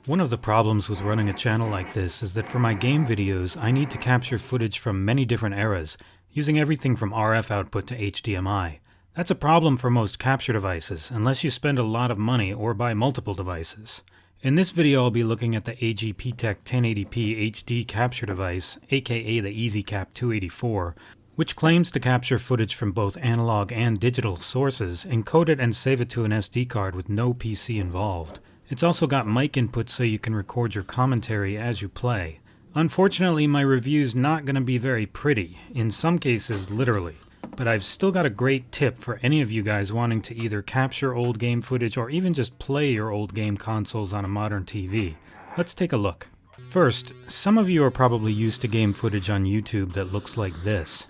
One of the problems with running a channel like this is that for my game videos, I need to capture footage from many different eras, using everything from RF output to HDMI. That's a problem for most capture devices, unless you spend a lot of money or buy multiple devices. In this video, I'll be looking at the AGPTek 1080p HD capture device, aka the EZCap 284, which claims to capture footage from both analog and digital sources, encode it and save it to an SD card with no PC involved. It's also got mic input so you can record your commentary as you play. Unfortunately, my review's not going to be very pretty, in some cases literally, but I've still got a great tip for any of you guys wanting to either capture old game footage or even just play your old game consoles on a modern TV. Let's take a look. First, some of you are probably used to game footage on YouTube that looks like this.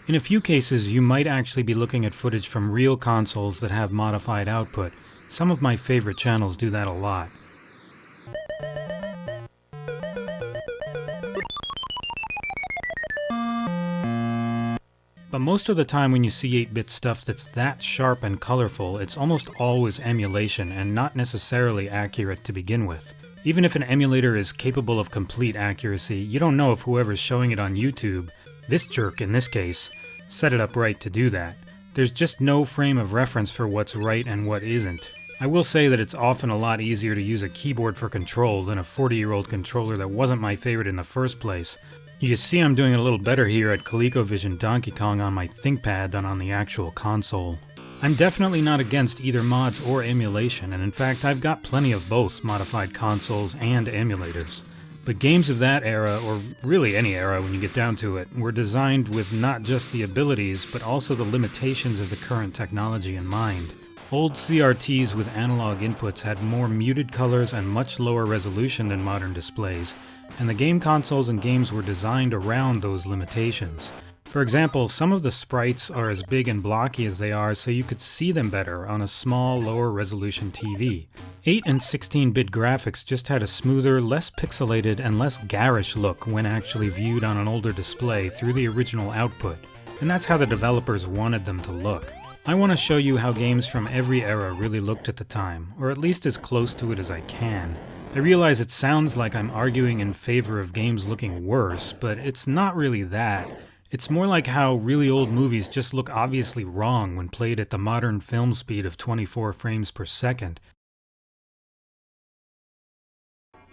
In a few cases, you might actually be looking at footage from real consoles that have modified output. Some of my favorite channels do that a lot. But most of the time when you see 8-bit stuff that's that sharp and colorful, it's almost always emulation and not necessarily accurate to begin with. Even if an emulator is capable of complete accuracy, you don't know if whoever's showing it on YouTube, this jerk in this case, set it up right to do that. There's just no frame of reference for what's right and what isn't. I will say that it's often a lot easier to use a keyboard for control than a 40-year-old controller that wasn't my favorite in the first place. You see I'm doing it a little better here at ColecoVision Donkey Kong on my ThinkPad than on the actual console. I'm definitely not against either mods or emulation, and in fact I've got plenty of both modified consoles and emulators. But games of that era, or really any era when you get down to it, were designed with not just the abilities, but also the limitations of the current technology in mind. Old CRTs with analog inputs had more muted colors and much lower resolution than modern displays, and the game consoles and games were designed around those limitations. For example, some of the sprites are as big and blocky as they are so you could see them better on a small, lower resolution TV. 8 and 16-bit graphics just had a smoother, less pixelated, and less garish look when actually viewed on an older display through the original output, and that's how the developers wanted them to look. I want to show you how games from every era really looked at the time, or at least as close to it as I can. I realize it sounds like I'm arguing in favor of games looking worse, but it's not really that. It's more like how really old movies just look obviously wrong when played at the modern film speed of 24 frames per second.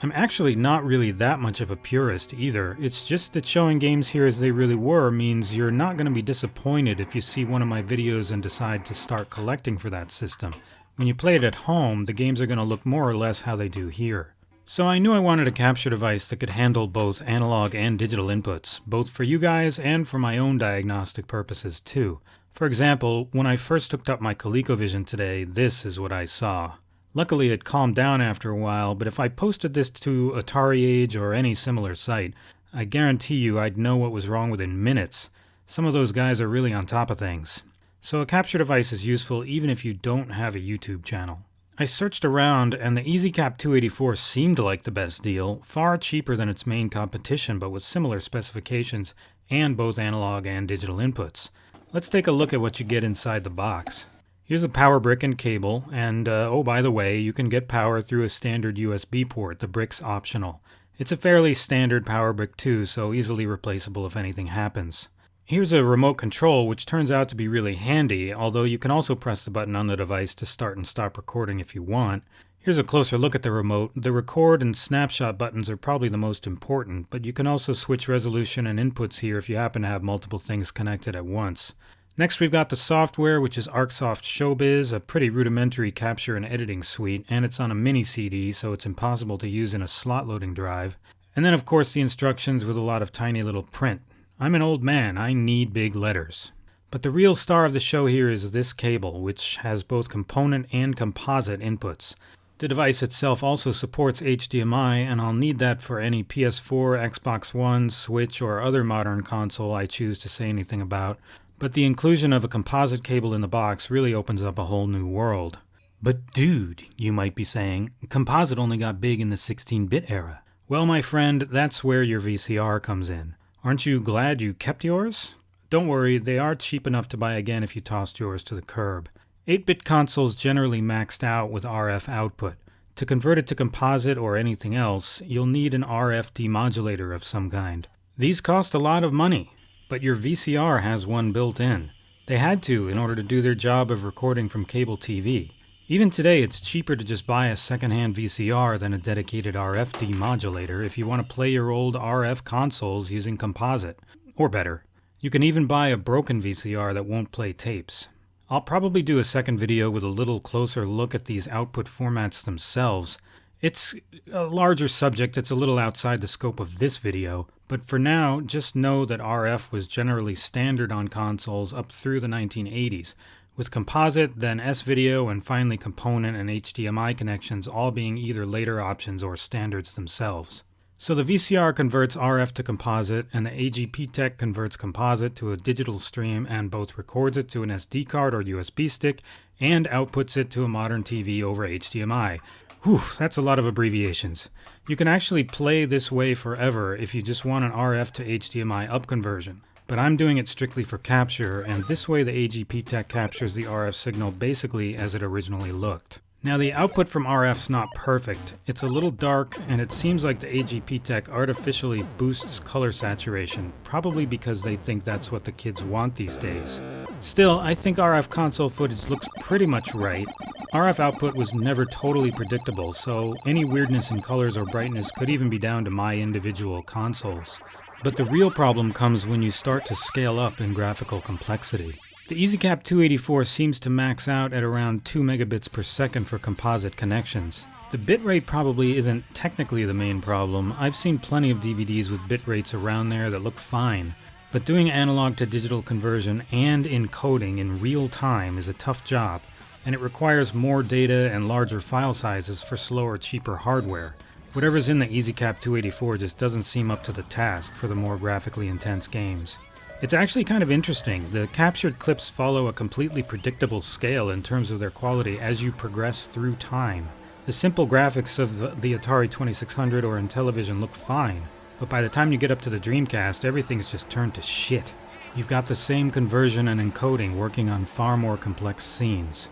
I'm actually not really that much of a purist either. It's just that showing games here as they really were means you're not going to be disappointed if you see one of my videos and decide to start collecting for that system. When you play it at home, the games are going to look more or less how they do here. So I knew I wanted a capture device that could handle both analog and digital inputs, both for you guys and for my own diagnostic purposes too. For example, when I first hooked up my ColecoVision today, this is what I saw. Luckily it calmed down after a while, but if I posted this to Atari Age or any similar site, I guarantee you I'd know what was wrong within minutes. Some of those guys are really on top of things. So a capture device is useful even if you don't have a YouTube channel. I searched around and the EZCap 284 seemed like the best deal, far cheaper than its main competition but with similar specifications and both analog and digital inputs. Let's take a look at what you get inside the box. Here's a power brick and cable, and oh by the way, you can get power through a standard USB port, the brick's optional. It's a fairly standard power brick too, so easily replaceable if anything happens. Here's a remote control, which turns out to be really handy, although you can also press the button on the device to start and stop recording if you want. Here's a closer look at the remote. The record and snapshot buttons are probably the most important, but you can also switch resolution and inputs here if you happen to have multiple things connected at once. Next we've got the software, which is ArcSoft Showbiz, a pretty rudimentary capture and editing suite, and it's on a mini CD, so it's impossible to use in a slot loading drive. And then of course the instructions with a lot of tiny little print. I'm an old man, I need big letters. But the real star of the show here is this cable, which has both component and composite inputs. The device itself also supports HDMI, and I'll need that for any PS4, Xbox One, Switch, or other modern console I choose to say anything about. But the inclusion of a composite cable in the box really opens up a whole new world. But dude, you might be saying, composite only got big in the 16-bit era. Well, my friend, that's where your VCR comes in. Aren't you glad you kept yours? Don't worry, they are cheap enough to buy again if you tossed yours to the curb. 8-bit consoles generally maxed out with RF output. To convert it to composite or anything else, you'll need an RF demodulator of some kind. These cost a lot of money, but your VCR has one built in. They had to in order to do their job of recording from cable TV. Even today, it's cheaper to just buy a second-hand VCR than a dedicated RF demodulator if you want to play your old RF consoles using composite. Or better, you can even buy a broken VCR that won't play tapes. I'll probably do a second video with a little closer look at these output formats themselves. It's a larger subject that's a little outside the scope of this video, but for now, just know that RF was generally standard on consoles up through the 1980s. With composite, then S-video, and finally component and HDMI connections all being either later options or standards themselves. So the VCR converts RF to composite, and the AGPTek converts composite to a digital stream and both records it to an SD card or USB stick and outputs it to a modern TV over HDMI. Whew, that's a lot of abbreviations. You can actually play this way forever if you just want an RF to HDMI up conversion. But I'm doing it strictly for capture, and this way the AGPTek captures the RF signal basically as it originally looked. Now the output from RF's not perfect. It's a little dark, and it seems like the AGPTek artificially boosts color saturation, probably because they think that's what the kids want these days. Still, I think RF console footage looks pretty much right. RF output was never totally predictable, so any weirdness in colors or brightness could even be down to my individual consoles. But the real problem comes when you start to scale up in graphical complexity. The EZCap 284 seems to max out at around 2 megabits per second for composite connections. The bitrate probably isn't technically the main problem. I've seen plenty of DVDs with bitrates around there that look fine. But doing analog to digital conversion and encoding in real time is a tough job, and it requires more data and larger file sizes for slower, cheaper hardware. Whatever's in the EZCap 284 just doesn't seem up to the task for the more graphically intense games. It's actually kind of interesting. The captured clips follow a completely predictable scale in terms of their quality as you progress through time. The simple graphics of the Atari 2600 or Intellivision look fine, but by the time you get up to the Dreamcast, everything's just turned to shit. You've got the same conversion and encoding working on far more complex scenes.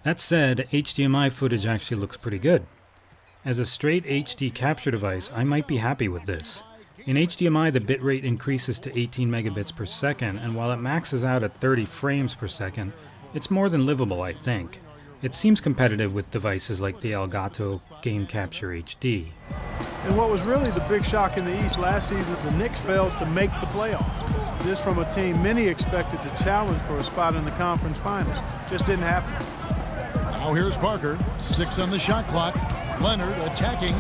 That said, HDMI footage actually looks pretty good. As a straight HD capture device, I might be happy with this. In HDMI, the bitrate increases to 18 megabits per second, and while it maxes out at 30 frames per second, it's more than livable, I think. It seems competitive with devices like the ElGato Game Capture HD. And what was really the big shock in the East last season, the Knicks failed to make the playoffs. This from a team many expected to challenge for a spot in the conference finals. Just didn't happen. Now here's Parker, 6 on the shot clock. Leonard attacking.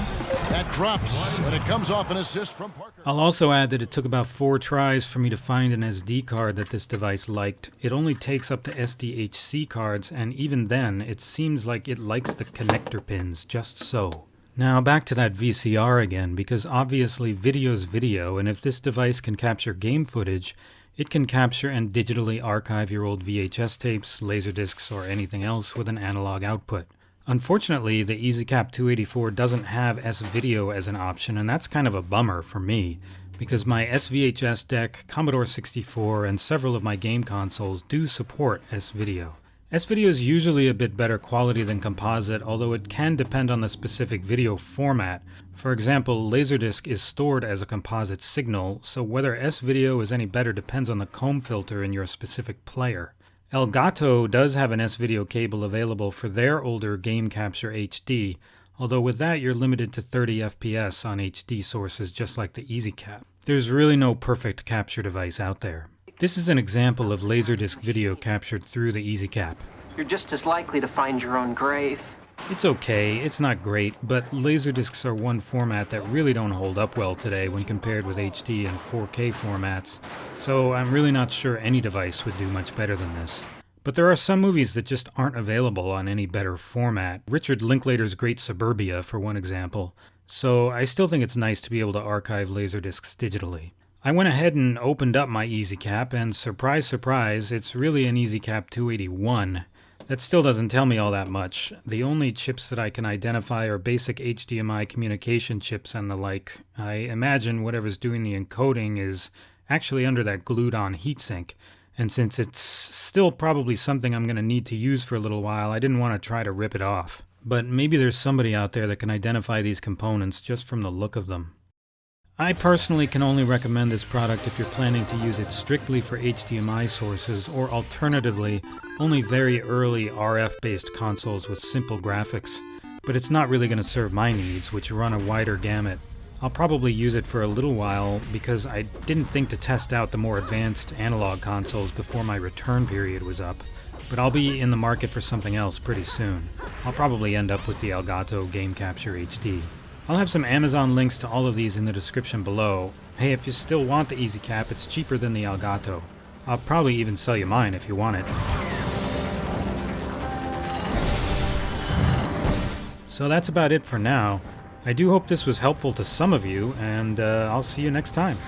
That drops, and it comes off an assist from Parker. I'll also add that it took about 4 tries for me to find an SD card that this device liked. It only takes up to SDHC cards, and even then, it seems like it likes the connector pins just so. Now back to that VCR again, because obviously video's video, and if this device can capture game footage, it can capture and digitally archive your old VHS tapes, laserdiscs, or anything else with an analog output. Unfortunately, the EZCap 284 doesn't have S-video as an option, and that's kind of a bummer for me, because my SVHS deck, Commodore 64, and several of my game consoles do support S-video. S-video is usually a bit better quality than composite, although it can depend on the specific video format. For example, Laserdisc is stored as a composite signal, so whether S-video is any better depends on the comb filter in your specific player. ElGato does have an S-video cable available for their older Game Capture HD, although with that you're limited to 30 FPS on HD sources just like the EZCap. There's really no perfect capture device out there. This is an example of Laserdisc video captured through the EZCap. You're just as likely to find your own grave. It's okay, it's not great, but Laserdiscs are one format that really don't hold up well today when compared with HD and 4K formats, so I'm really not sure any device would do much better than this. But there are some movies that just aren't available on any better format. Richard Linklater's Great Suburbia, for one example. So I still think it's nice to be able to archive Laserdiscs digitally. I went ahead and opened up my EZCap, and surprise, surprise, it's really an EZCap 281. That still doesn't tell me all that much. The only chips that I can identify are basic HDMI communication chips and the like. I imagine whatever's doing the encoding is actually under that glued-on heatsink, and since it's still probably something I'm going to need to use for a little while, I didn't want to try to rip it off. But maybe there's somebody out there that can identify these components just from the look of them. I personally can only recommend this product if you're planning to use it strictly for HDMI sources, or alternatively, only very early RF-based consoles with simple graphics. But it's not really going to serve my needs, which run a wider gamut. I'll probably use it for a little while because I didn't think to test out the more advanced analog consoles before my return period was up. But I'll be in the market for something else pretty soon. I'll probably end up with the ElGato Game Capture HD. I'll have some Amazon links to all of these in the description below. Hey, if you still want the EZCap, it's cheaper than the ElGato. I'll probably even sell you mine if you want it. So that's about it for now. I do hope this was helpful to some of you, and I'll see you next time.